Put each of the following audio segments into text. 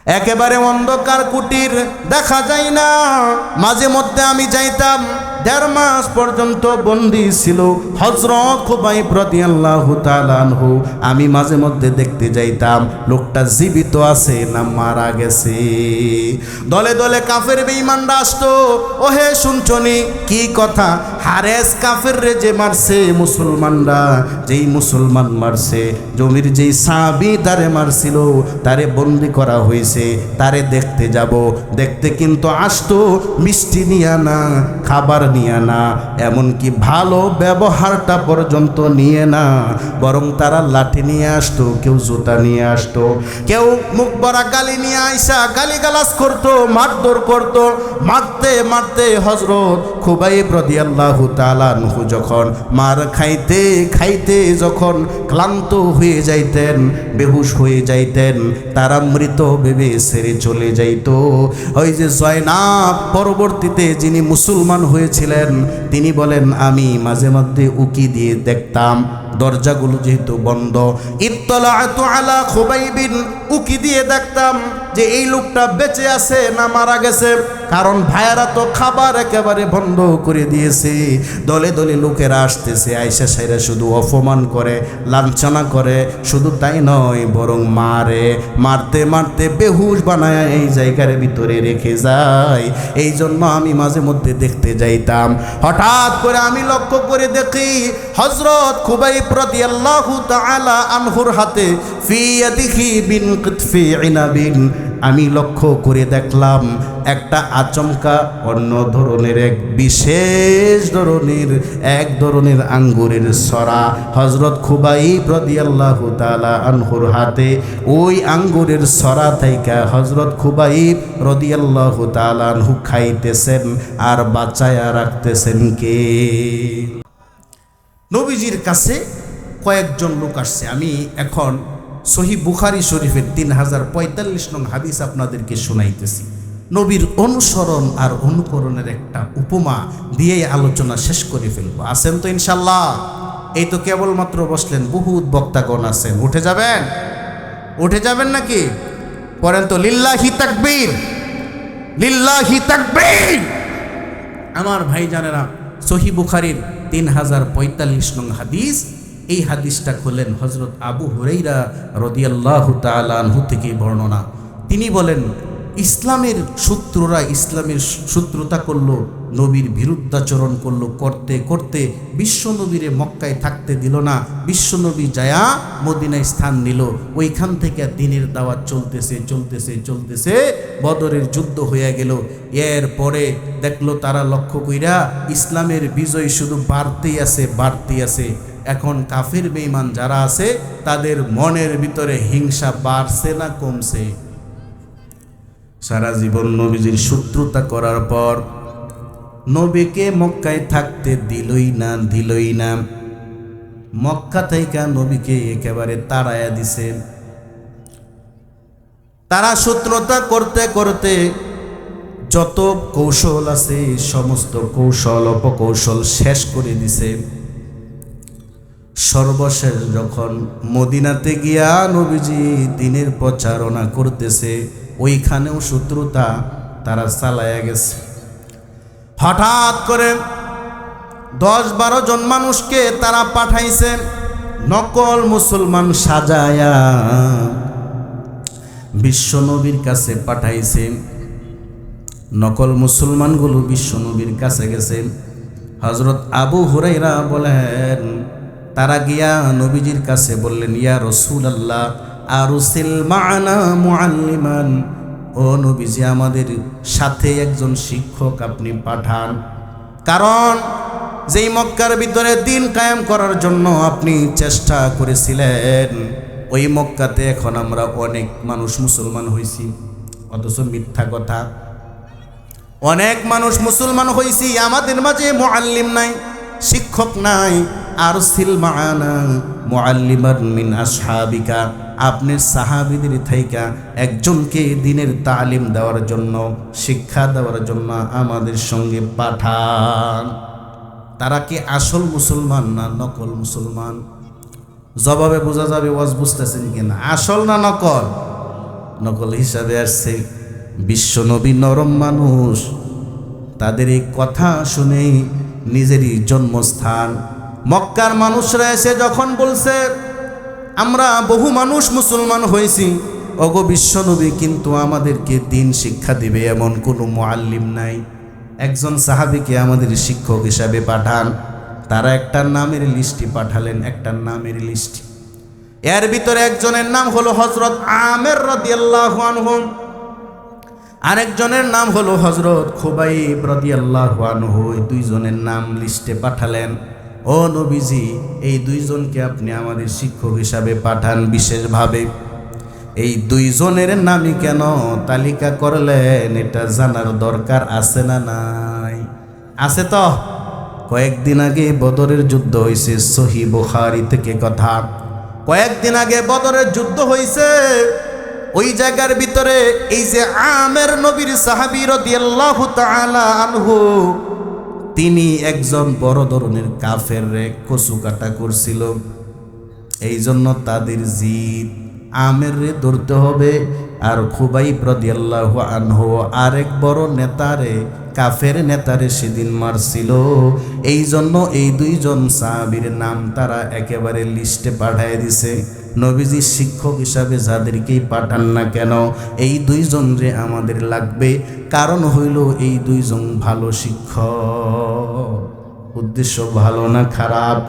একেবারে অন্ধকার কুটির, দেখা যায় না। মাঝে মধ্যে আমি যাইতাম, 1.5 মাস পর্যন্ত বন্দী ছিল হযরত খুবাইব রাদিয়াল্লাহু তাআলা আনহু। আমি মাঝে মধ্যে দেখতে যাইতাম লোকটা জীবিত আছে না মারা গেছে। দলে দলে কাফের বেঈমানরা আসতো, ওহে শুনছনি কি কথা, হারেস কাফের রে যে মারছে মুসলমানরা, যেই মুসলমান মারছে, জমির যেই সাহাবী তারে মারছিল, তারে বন্দী করা হয়েছে, তারে দেখতে যাব। দেখতে কিন্তু আসতো মিষ্টি নিয়া না, খাবার নিয়ে না, এমনকি ভালো ব্যবহারটা পর্যন্ত নিয়ে না, বরং তারা লাঠি নিয়ে আসতো, কেউ জুতা নিয়ে আসতো, কেউ মুখ ভরা গালি নিয়ে আইসা গালিগালাজ করতো, মারধর করতো। মারতে মারতে হযরত খুবাইব রাদিয়াল্লাহু তাআলা আনহু যখন মার খাইতে খাইতে যখন ক্লান্ত হয়ে যাইতেন, বেহুশ হয়ে যাইতেন, তারা মৃত ভেবে ছেড়ে চলে যাইত। ওই যে জয়নাব পরবর্তীতে যিনি মুসলমান হয়েছিলেন, তিনি বলেন আমি মাঝে মধ্যে উকি দিয়ে দেখতাম, দরজাগুলো যেহেতু বন্ধ, ইত্তলাতু আলা খুবাইবিন, উকি দিয়ে দেখতাম যে এই লোকটা বেঁচে আছে না মারা গেছে। কারণ ভাইয়েরা তো খাবার একেবারে বন্ধ করে দিয়েছে। দলে দলে লোকেরা আসতেছে, আয়সা সাইরা শুধু অপমান করে, লাঞ্ছনা করে, শুধু তাই নয় বরং মারে, মারতে মারতে বেহুশ বানায় এই জায়গার ভিতরে রেখে যায়। এই জন্য আমি মাঝে মধ্যে দেখতে যাইতাম। হঠাৎ করে আমি লক্ষ্য করে দেখি হযরত খুবাইব রাদিয়াল্লাহু তাআলা আনহুর হাতে ফি ইয়াদিহি বিন কিতফি ইনাবিন, আমি লক্ষ্য করে দেখলাম একটা আচমকা অন্য ধরনের এক বিশেষ ধরনের এক ধরনের আঙ্গুরের সরা হযরত খুবাইব রাদিয়াল্লাহু তাআলা আনহুর হাতে। ওই আঙ্গুরের সরা থেকে হযরত খুবাইব রাদিয়াল্লাহু তাআলা আনহু খাইতেছেন আর বাঁচায়া রাখতেছেন কে? নবীজির কাছে কয়েকজন লোক আসছে। আমি এখন সহিহ বুখারী শরীফের 3045 নং হাদিস আপনাদেরকে শোনাইতেছি। নবীর অনুসরণ আর অনুকরণের একটা উপমা দিয়েই আলোচনা শেষ করে ফেলবো। আছেন তো ইনশাল্লাহ? এই তো কেবলমাত্র বসলেন, বহুত বক্তাগণ আছেন। উঠে যাবেন? উঠে যাবেন নাকি? পড়েন তো লিল্লাহি তাকবীর, লিল্লাহি তাকবীর। আমার ভাইজানেরা, সহিহ বুখারীর 3045 নং হাদিস, এই হাদিসটা খুললেন হযরত আবু হুরাইরা রাদিয়াল্লাহু তাআলা আনহু থেকে বর্ণনা। তিনি বলেন, ইসলামের শত্রুরা ইসলামের শত্রুতা করলো, নবীর বিরুদ্ধাচরণ করলো, করতে করতে বিশ্বনবীরে মক্কায় থাকতে দিল না। বিশ্বনবী যায়া মদিনায় স্থান নিল। ওইখান থেকে দিনের দাওয়াত চলতেছে চলতেছে চলতেছে, বদরের যুদ্ধ হয়ে গেল। এরপরে দেখলো তারা লক্ষ্য কইরা ইসলামের বিজয় শুধু বাড়তেই আছে বাড়তেই আছে। এখন কাফের বেঈমান যারা আছে তাদের মনের ভিতরে হিংসা বাড়ছে না কমছে? সারা জীবন নবীজির শত্রুতা করার পর নবীকে মক্কায় থাকতে দিলই না। মক্কা থেকে নবীকে একেবারে তাড়াইয়া দিছে। তারা শত্রুতা করতে করতে যত কৌশল আছে সমস্ত কৌশল অপকৌশল শেষ করে দিছে। সর্বশেষ যখন মদিনাতে গিয়া নবীজি দ্বীনের প্রচারণা করতেছে, ওইখানেও শত্রুতা তারা চালায়া গেছে। হঠাৎ করে 10-12 জন মানুষকে তারা পাঠাইছে, নকল মুসলমান সাজায়া বিশ্বনবীর কাছে পাঠাইছে। নকল মুসলমানগুলো বিশ্বনবীর কাছে গেছে। হযরত আবু হুরাইরা বলেন, তারা গিয়া নবীজির কাছে বললেন, ইয়া রাসূলুল্লাহ আরসিল মা'না মুআল্লিমান, ও নবীজি আমাদের সাথে একজন শিক্ষক আপনি পাঠান। কারণ যেই মক্কার ভিতরে দ্বীন কায়েম করার জন্য আপনি চেষ্টা করেছিলেন, ওই মক্কাতে এখন আমরা অনেক মানুষ মুসলমান হইছি। অথচ মিথ্যা কথা, অনেক মানুষ মুসলমান হইছি, আমাদের মাঝে মুআল্লিম নাই, শিক্ষক নাই। আরসিল মা'না মুআল্লিমান মিন আসহাবিকা, আপনার সাহাবীদের থাইকা একজনকে দ্বীনের তালিম দেওয়ার জন্য, শিক্ষা দেওয়ার জন্য আমাদের সঙ্গে পাঠান। তারা কি আসল মুসলমান না নকল মুসলমান? জবাবে বোঝা যাবে, ওয়াজ বুঝতেছেন কিনা, আসল না নকল? নকল হিসাবে আসছে। বিশ্বনবী নরম মানুষ, তাদের এই কথা শুনেই নিজেরই জন্মস্থান মক্কার মানুষরা এসে যখন বলছে আমরা বহু মানুষ মুসলমান হয়েছি, ওগো বিশ্বনবী কিন্তু আমাদেরকে দিন শিক্ষা দিবে এমন কোনো মুআল্লিম নাই, একজন সাহাবীকে আমাদের শিক্ষক হিসাবে পাঠান। তারা একটা নামের লিস্টি পাঠালেন, একটা নামের লিস্টি। এর ভিতরে একজনের নাম হলো হযরত আমের রাদিয়াল্লাহু আনহু, আরেকজনের নাম হলো হযরত খুবাইব রাদিয়াল্লাহু আনহু। এই দুইজনের নাম লিস্টে পাঠালেন। ও নবীজি, এই দুইজনকে আপনি আমাদের শিক্ষক হিসাবে পাঠান বিশেষভাবে। এই দুইজনের নামই কেন তালিকা করলেন এটা জানার দরকার আছে না নাই? আছে তো। কয়েকদিন আগে বদরের যুদ্ধ হয়েছে, সহিহ বুখারী থেকে কথা। কয়েকদিন আগে বদরের যুদ্ধ হয়েছে, ওই জায়গার ভিতরে এই যে আমের নবীর সাহাবী রাদিয়াল্লাহু তাআলা আনহু, তিনি একজন বড় ধরনের কাফেররে কচু কাটা করছিল। এই জন্য তাদের জিদ আমের রে ধরতে হবে। আর খুবাইব রাদিয়াল্লাহু আনহু আরেক বড় নেতারে, কাফের নেতারে সেদিন মারছিল। এই জন্য এই দুইজন সাহাবীর নাম তারা একেবারে লিস্টে পাঠিয়ে দিছে। নবীজি শিক্ষক হিসাবে যাদেরকেই পাঠান না কেন, এই দুইজন যে আমাদের লাগবে, কারণ হইল এই দুইজন ভালো শিক্ষক। উদ্দেশ্য ভালো না খারাপ?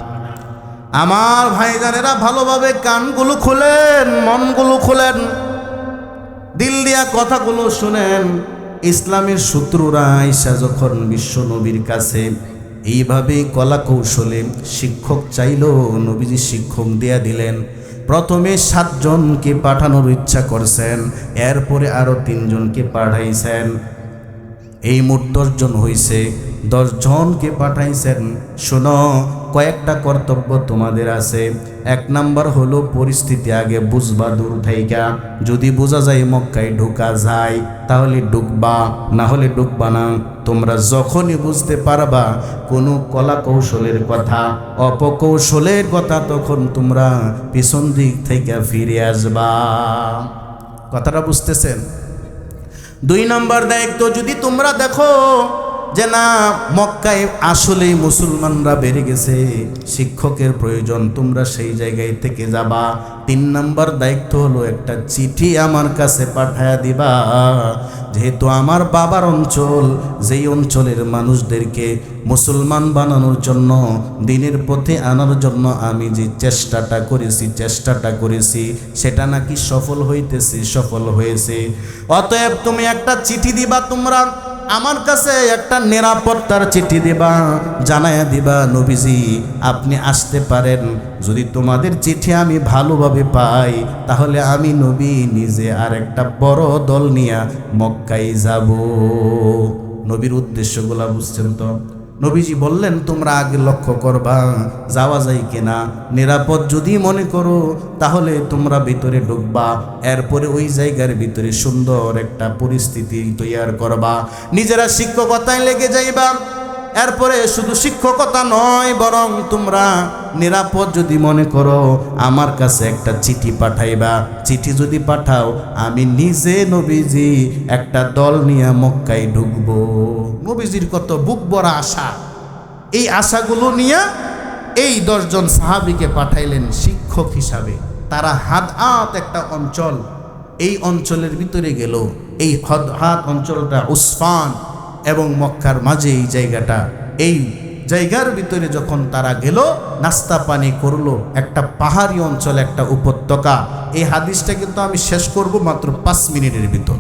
আমার ভাইজানেরা ভালোভাবে কানগুলো খোলেন, মনগুলো খোলেন, দিল দিয়া কথাগুলো শুনেন। ইসলামের শত্রুরা আইসা যখন বিশ্ব নবীর কাছে এইভাবে কলা কৌশলে শিক্ষক চাইল, নবীজি শিক্ষক দিয়া দিলেন। প্রথমে 7 জনকে পাঠানোর ইচ্ছা করছেন, এরপরে আরো 3 জনকে পাঠাইছেন। এই মোট 10 জন হইছে। 10 জনকে পাঠাইছেন। শোনো, কয়েকটা কর্তব্য তোমাদের আছে। 1 নাম্বার হলো পরিস্থিতি আগে বুঝবা দূর থাইকা। যদি বোঝা যায় মক্কায় ঢোকা যায় তাহলে ঢুকবা, না হলে ঢুকবা না। তোমরা যখনই বুঝতে পারবা কোনো কলা কৌশলের কথা, অপকৌশলের কথা, তখন তোমরা পিছন দিক থেকে ফিরে আসবা। কথাটা বুঝতেছেন? 2 নম্বর দায়িত্ব, যদি তোমরা দেখো যে না মক্কায় আসলেই মুসলমানরা বেড়ে গেছে, শিক্ষকের প্রয়োজন, তোমরা সেই জায়গায় থেকে যাবা। 3 নম্বর দায়িত্ব হলো একটা চিঠি আমার কাছে পাঠায়া দিবা। যেহেতু আমার বাবার অঞ্চল, যেই অঞ্চলের মানুষদেরকে মুসলমান বানানোর জন্য, দিনের পথে আনার জন্য আমি যে চেষ্টাটা করেছি সেটা নাকি সফল হয়েছে। অতএব তুমি একটা চিঠি দিবা, তোমরা আমার কাছে একটা নিরাপত্তার চিঠি দিবা, জানায়া দিবা নবীজি আপনি আসতে পারেন। যদি তোমাদের চিঠি আমি ভালোভাবে পাই তাহলে আমি নবী নিজে আর একটা বড় দল নিয়ে মক্কায় যাব। নবীর উদ্দেশ্যগুলা বুঝছেন তো? নবীজি বললেন তোমরা আগে লক্ষ্য করবা যাওয়া যায় কিনা, নিরাপদ যদি মনে করো তাহলে তোমরা ভিতরে ঢুকবা, এরপরে ওই জায়গার ভিতরে সুন্দর একটা পরিস্থিতি তৈরি করবা, নিজেরা শিক্ষকতায় লেগে যাইবা। এরপরে শুধু শিক্ষকতা নয়, বরং তোমরা নিরাপদ যদি মনে করো আমার কাছে একটা চিঠি পাঠাইবা। চিঠি যদি পাঠাও আমি নিজে নবীজি একটা দল নিয়ে মক্কায় ঢুকবো। নবীজির কত বুক ভরা আশা, এই আশাগুলো নিয়ে এই 10 জন সাহাবীকে পাঠাইলেন শিক্ষক হিসাবে। তারা হাদআত একটা অঞ্চল, এই অঞ্চলের ভিতরে গেল। এই হাদআত অঞ্চলটা উসফান এবং মক্কার মাঝে এই জায়গাটা। এই জায়গার ভিতরে যখন তারা গেল, নাস্তা পানি করলো, একটা পাহাড়ি অঞ্চল, একটা উপত্যকা। এই হাদিসটা কিন্তু আমি শেষ করব মাত্র 5 মিনিটের ভিতর।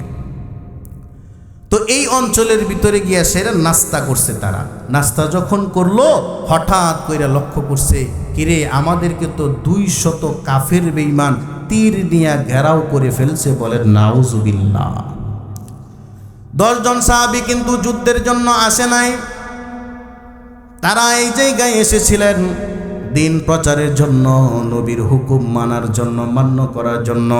তো এই অঞ্চলের ভিতরে গিয়া সেরা নাস্তা করছে। তারা নাস্তা যখন করলো, হঠাৎ কইরা লক্ষ্য করছে কিরে আমাদেরকে তো 200 কাফের বেঈমান তীর নিয়ে ঘেরাও করে ফেলছে। বলে নাউজুবিল্লাহ। 10 জন সাহাবী কিন্তু যুদ্ধের জন্য আসে নাই, তারা এই জায়গায় এসেছিলেন দিন প্রচারের জন্য, নবীর হুকুম মানার জন্য, মান্য করার জন্য।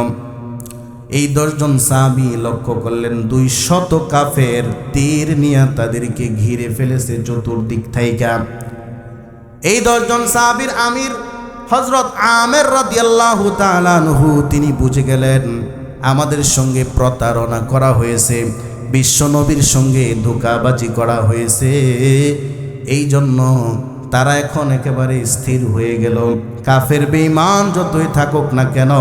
এই 10 জন সাহাবী লক্ষ্য করলেন 200 কাফের তীর নিয়ে তাদেরকে ঘিরে ফেলেছে চতুর্দিক থেকে। এই 10 জন সাহাবীর আমির হযরত আমের রাদিয়াল্লাহু তাআলা আনহু তিনি বুঝে গেলেন আমাদের সঙ্গে প্রতারণা করা হয়েছে, বিশ্বনবীর সঙ্গে ধোঁকাবাজি করা হয়েছে। এই জন্য তারা এখন একেবারে স্থির হয়ে গেল, কাফের বেঈমান যতই থাকুক না কেন,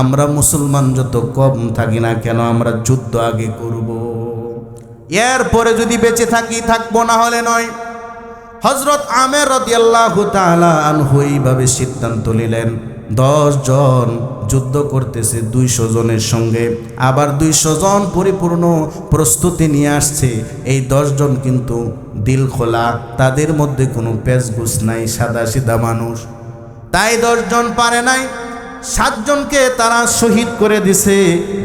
আমরা মুসলমান যত কম থাকি না কেন, আমরা যুদ্ধ আগে করব, এরপরে যদি বেঁচে থাকি থাকবো, না হলে নয়। হযরত আমের রাদিয়াল্লাহু তাআলা আনহু এইভাবে সিদ্ধান্ত নিলেন। 10 জন যুদ্ধ করতেছে 200 জনের সঙ্গে, আবার 200 জন পরিপূর্ণ প্রস্তুতি নিয়ে আসছে। এই 10 জন কিন্তু দিল খোলা, তাদের মধ্যে কোনো পেশগুছ নাই, সাদা সিধা মানুষ। তাই 10 জন পারে নাই, 7 জনকে তারা শহীদ করে দিছে।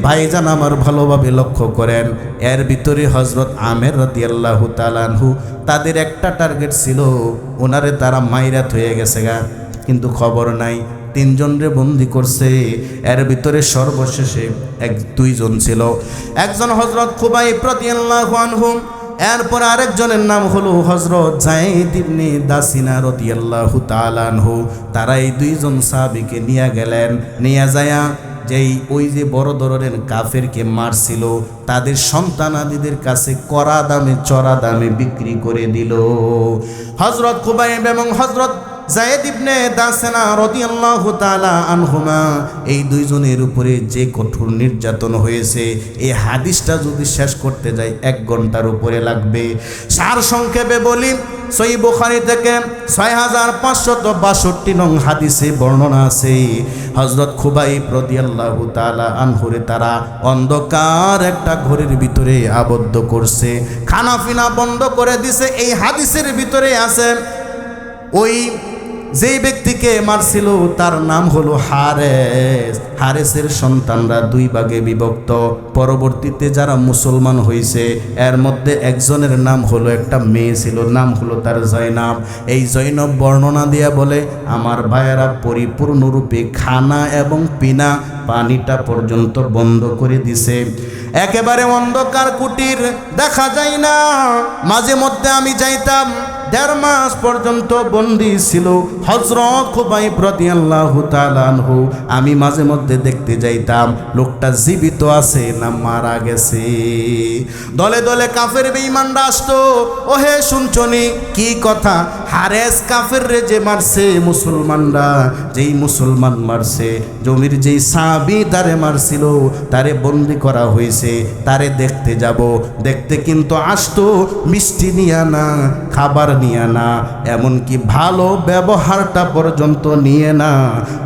ভাইজান আমার ভালোভাবে লক্ষ্য করেন, এর ভিতরে হযরত আমের রাদিয়াল্লাহু তাআলা আনহু, তাদের একটা টার্গেট ছিল, ওনারে তারা মাইরাত হয়ে গেছে গা, কিন্তু খবর নাই। 3 জনরে বন্দি করছে, এর ভিতরে সর্বশেষে 2 জন ছিল, একজন হযরত খুবাইব রাদিয়াল্লাহু আনহু, এরপর আরেকজনের নাম হলো হযরত যায়েদ ইবনে দাসিনা রাদিয়াল্লাহু তাআলা আনহু। তারা এই 2 জন সাহাবীকে নিয়ে গেলেন, নিয়ে যায়া যেই ওই যে বড় ধরনের কাফেরকে মারছিল, তাদের সন্তানাদিদের কাছে কড়া দামে চড়া দামে বিক্রি করে দিল। হযরত খুবাইব এবং হযরত যায়েদ ইবনে দাসিনা রাদিয়াল্লাহু তাআলা আনহুমা, এই 2 জনের উপরে যে কঠোর নির্যাতন হয়েছে, এই হাদিসটা যদি শেষ করতে যাই 1 ঘন্টার উপরে লাগবে। সার সংক্ষেপে বলি, সহিহ বুখারী থেকে 6562 নং হাদিসে বর্ণনা আছে, হযরত খুবাইব রাদিয়াল্লাহু তাআলা আনহুরে তারা অন্ধকার একটা ঘরের ভিতরে আবদ্ধ করছে, খানাপিনা বন্ধ করে দিছে। এই হাদিসের ভিতরে আছে ওই যেই ব্যক্তিকে মারছিল তার নাম হলো হারেস। হারেসের সন্তানরা 2 ভাগে বিভক্ত। পরবর্তীতে যারা মুসলমান হয়েছে, এর মধ্যে একজনের নাম হলো, একটা মেয়ে ছিল, নাম হলো তার জয়নাব। এই জয়নব বর্ণনা দিয়া বলে, আমার ভাইয়েরা পরিপূর্ণরূপে খানা এবং পিনা পানিটা পর্যন্ত বন্ধ করে দিছে, একেবারে অন্ধকার কুটির, দেখা যায় না। মাঝে মধ্যে আমি যাইতাম, 1.5 মাস পর্যন্ত বন্দী ছিল হযরত খুবাইব রাদিয়াল্লাহু তাআলা আনহু। আমি মাঝে মধ্যে দেখতে যাইতাম লোকটা জীবিত আছে না মারা গেছে। দলে দলে কাফের বেঈমানরা আসতো, ওহে শুনছনি কি কথা, হারেস কাফের রে যে মারছে মুসলমানরা, যেই মুসলমান মারছে, জমির যেই সাহাবী তারে মারছিল, তারে বন্দী করা হয়েছে, তারে দেখতে যাব। দেখতে কিন্তু আসতো মিষ্টি নিয়া না, খাবার নিয়ে না, এমনকি ভালো ব্যবহারটা পর্যন্ত নিয়ে না,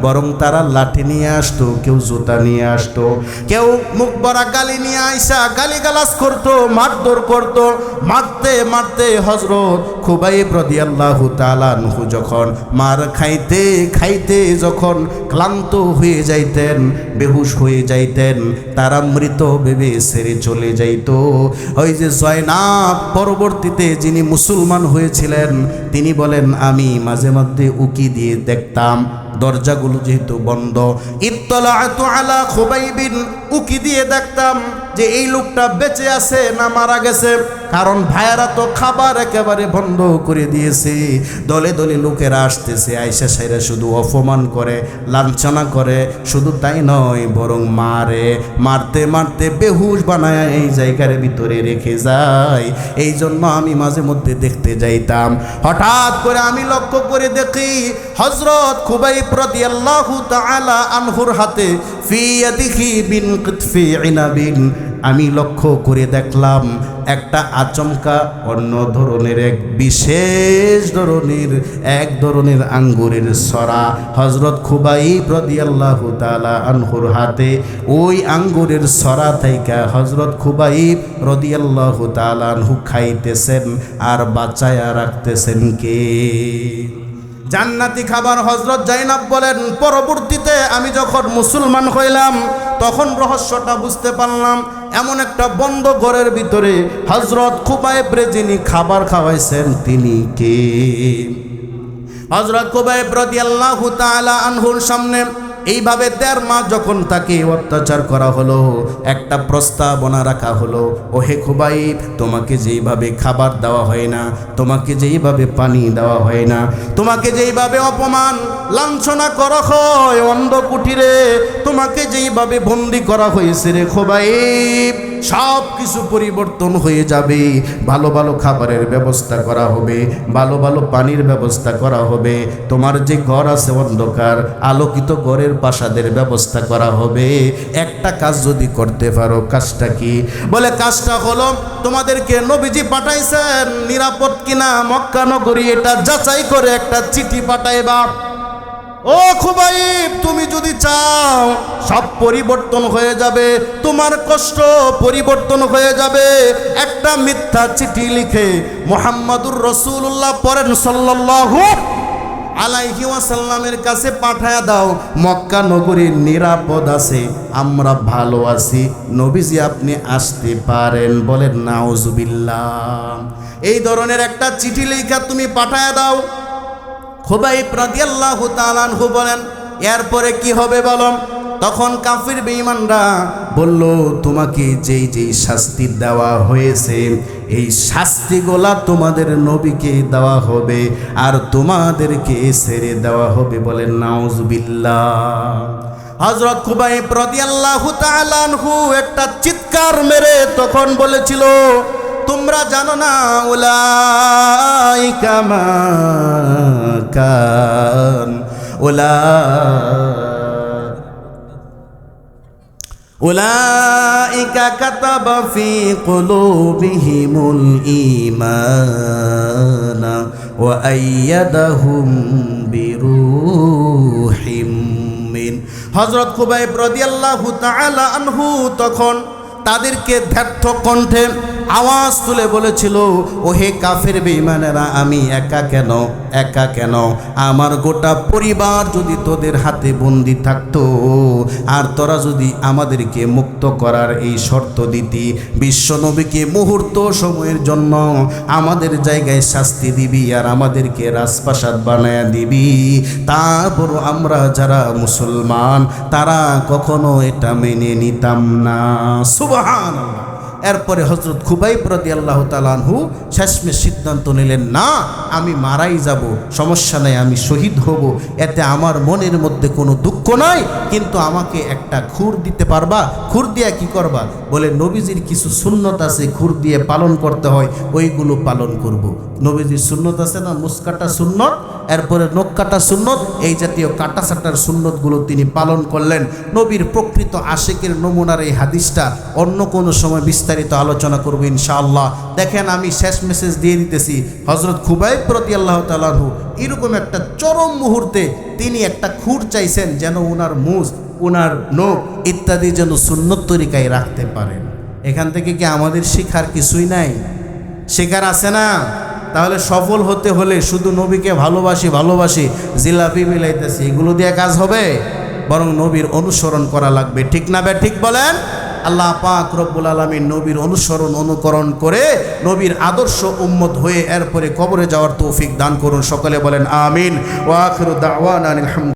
বরং তারা লাঠি নিয়ে আসতো, কেউ জুতা নিয়ে আসতো, কেউ মুখ ভরা গালি নিয়ে আইসা গালিগালাজ করতো, মারধর করতো। মারতে মারতে হযরত খুবাইব রাদিয়াল্লাহু তাআলা আনহু যখন মার খাইতে খাইতে যখন ক্লান্ত হয়ে যাইতেন, বেহুশ হয়ে যাইতেন, তারা মৃত ভেবে ছেড়ে চলে যাইতো। ওই যে জয়নাব, পরবর্তীতে যিনি মুসলমান হয়েছিলেন, তিনি বলেন, আমি মাঝে মধ্যে উকি দিয়ে দেখতাম, দরজাগুলো যেহেতু বন্ধ, ইত্তলাতু আলা খুবাইবিন, উকি দিয়ে দেখতাম যে এই লোকটা বেঁচে আছে না মারা গেছে, কারণ ভাইয়েরা তো খাবার একেবারে বন্ধ করে দিয়েছে। দলে দলে লোকেরা আসতেছে, আয়সা সাইরা শুধু অপমান করে, লাঞ্ছনা করে, শুধু তাই নয় বরং মারে, মারতে মারতে বেহুশ বানায় এই জায়গার ভিতরে রেখে যায়। এই জন্য আমি মাঝে মধ্যে দেখতে যাইতাম। হঠাৎ করে আমি লক্ষ্য করে দেখি হযরত খুবাইব রাদিয়াল্লাহু তাআলা আনহুর হাতে ফি ইয়াদিহি বিন কিতফি ইনাবিন, আমি লক্ষ্য করে দেখলাম একটা আচমকা অন্য ধরনের এক বিশেষ ধরনের এক ধরনের আঙ্গুরের সরা হযরত খুবাইব রাদিয়াল্লাহু তাআলা আনহুর হাতে। ওই আঙ্গুরের সরা থেকে হযরত খুবাইব রাদিয়াল্লাহু তাআলা আনহু খাইতেছেন আর বাঁচায়া রাখতেছেন কে? জান্নাতি খাবার। হযরত জাইনাব বলেন, পরবর্তীতে আমি যখন মুসলমান হইলাম তখন রহস্যটা বুঝতে পারলাম। এমন একটা বন্ধ ঘরের ভিতরে হযরত খুবাইব রে যিনি খাবার খাওয়াইছেন তিনি কে? হযরত খুবাইব রাদিয়াল্লাহু তাআলা আনহুর সামনে এইভাবে 1.5 মাস যখন তাকে অত্যাচার করা হলো, একটা প্রস্তাবনা রাখা হলো, ওহে খুবাইব, তোমাকে যেইভাবে খাবার দেওয়া হয় না, তোমাকে যেইভাবে পানি দেওয়া হয় না, তোমাকে যেইভাবে অপমান লাঞ্ছনা করা হয় অন্ধ কুটিরে, তোমাকে যেইভাবে বন্দি করা হয়েছে রে খুবাইব, সব কিছু পরিবর্তন হয়ে যাবে। ভালো ভালো খাবারের ব্যবস্থা করা হবে, ভালো ভালো পানির ব্যবস্থা করা হবে, তোমার যে ঘর আছে অন্ধকার, আলোকিত ঘরের প্রাসাদের ব্যবস্থা করা হবে। একটা কাজ যদি করতে পারো, কাজটা কি? বলে কাজটা হলো তোমাদেরকে নবীজি পাঠাইছেন, নিরাপদ কিনা মক্কা নগরী এটা যাচাই করে একটা চিঠি পাঠাইবা। ও খুবাইব, তুমি যদি চাও সব পরিবর্তন হয়ে যাবে, তোমার কষ্ট পরিবর্তন হয়ে যাবে, একটা মিথ্যা চিঠি লিখে মুহাম্মাদুর রাসূলুল্লাহ পড়েন সাল্লাল্লাহু আলাইহি ওয়াসাল্লামের কাছে পাঠায়া দাও, মক্কা নগরী নিরাপদ আছে, আমরা ভালো আছি, নবীজি আপনি আসতে পারেন। বলেন নাউজুবিল্লাহ। এই ধরনের একটা চিঠি লেখা তুমি পাঠায়া দাও। খুবাইব রাদিয়াল্লাহু তাআলা আনহু বলেন, এরপরে কি হবে বলো? তখন কাফির বেঈমানরা বলল, তোমাকে যেই যেই শাস্তি দেওয়া হয়েছে এই শাস্তিগুলা তোমাদের নবীকে দেওয়া হবে আর তোমাদেরকে ছেড়ে দেওয়া হবে। বলেন নাউজুবিল্লাহ। হযরত খুবাইব রাদিয়াল্লাহু তাআলা আনহু একটা চিৎকার মেরে তখন বলেছিল, তোমরা জানো না উলাইকা মা কান উলাইকা কাতাবা ফি কুলুবিহিমুল ঈমান ওয়া আইয়াদাহুম বিরূহিম মিন। হযরত খুবাইব রাদিয়াল্লাহু তাআলা আনহু তখন তাদেরকে ব্যর্থ কণ্ঠে আওয়াজ তুলে বলেছিল, ওহে কাফের বেঈমানেরা, আমি একা কেন, একা কেন? আমার গোটা পরিবার যদি তোদের হাতে বন্দি থাকতো আর তোরা যদি আমাদেরকে মুক্ত করার এই শর্ত দিতি, বিশ্বনবীকে মুহূর্ত সময়ের জন্য আমাদের জায়গায় শাস্তি দিবি আর আমাদেরকে রাজপ্রাসাদ বানায়া দিবি, তারপর আমরা যারা মুসলমান তারা কখনো এটা মেনে নিতাম না। সুবহানাল্লাহ। এরপরে হযরত খুবাইব রাদিয়াল্লাহু তাআলা আনহু শেষমেশ সিদ্ধান্ত নিলেন, না আমি মারাই যাব, সমস্যা নাই, আমি শহীদ হব, এতে আমার মনের মধ্যে কোনো দুঃখ নাই, কিন্তু আমাকে একটা খুর দিতে পারবা? খুর দিয়ে কি করবা? বলে নবীজির কিছু সুন্নত আছে খুর দিয়ে পালন করতে হয়, ওইগুলো পালন করব। নবীজির সুন্নত আছে না, মুসকাটা সুন্নত, এরপরে নখ কাটা সুন্নত, এই জাতীয় কাটা সাটার সুন্নতগুলো তিনি পালন করলেন। নবীর প্রকৃত আশিকের নমুনার এই হাদিসটা অন্য কোনো সময় বিস্তারিত আলোচনা করব ইনশাআল্লাহ। দেখেন, আমি শেষ মেসেজ দিয়ে দিতেছি। হযরত খুবাইব রাদিয়াল্লাহু তাআলা আনহু এরকম একটা চরম মুহূর্তে তিনি একটা খুর চাইছেন, যেন ওনার মুজ, ওনার নখ ইত্যাদি যেন সুন্নত তরিকায় রাখতে পারেন। এখান থেকে কি আমাদের শিখার কিছুই নাই? শিখার আছে না? তাহলে সফল হতে হলে শুধু নবীকে ভালোবাসি ভালোবাসি জিলাপি মিলাইতেছি, এগুলো দিয়ে কাজ হবে? বরং নবীর অনুসরণ করা লাগবে, ঠিক না? ঠিক বলেন। আল্লাহ পাক রব্বুল আলামিন নবীর অনুসরণ অনুকরণ করে নবীর আদর্শ উম্মত হয়ে এরপরে কবরে যাওয়ার তৌফিক দান করুন। সকলে বলেন আমিন। ওয়া আখিরু দাওয়ানা আনিল হামদুলিল্লাহ।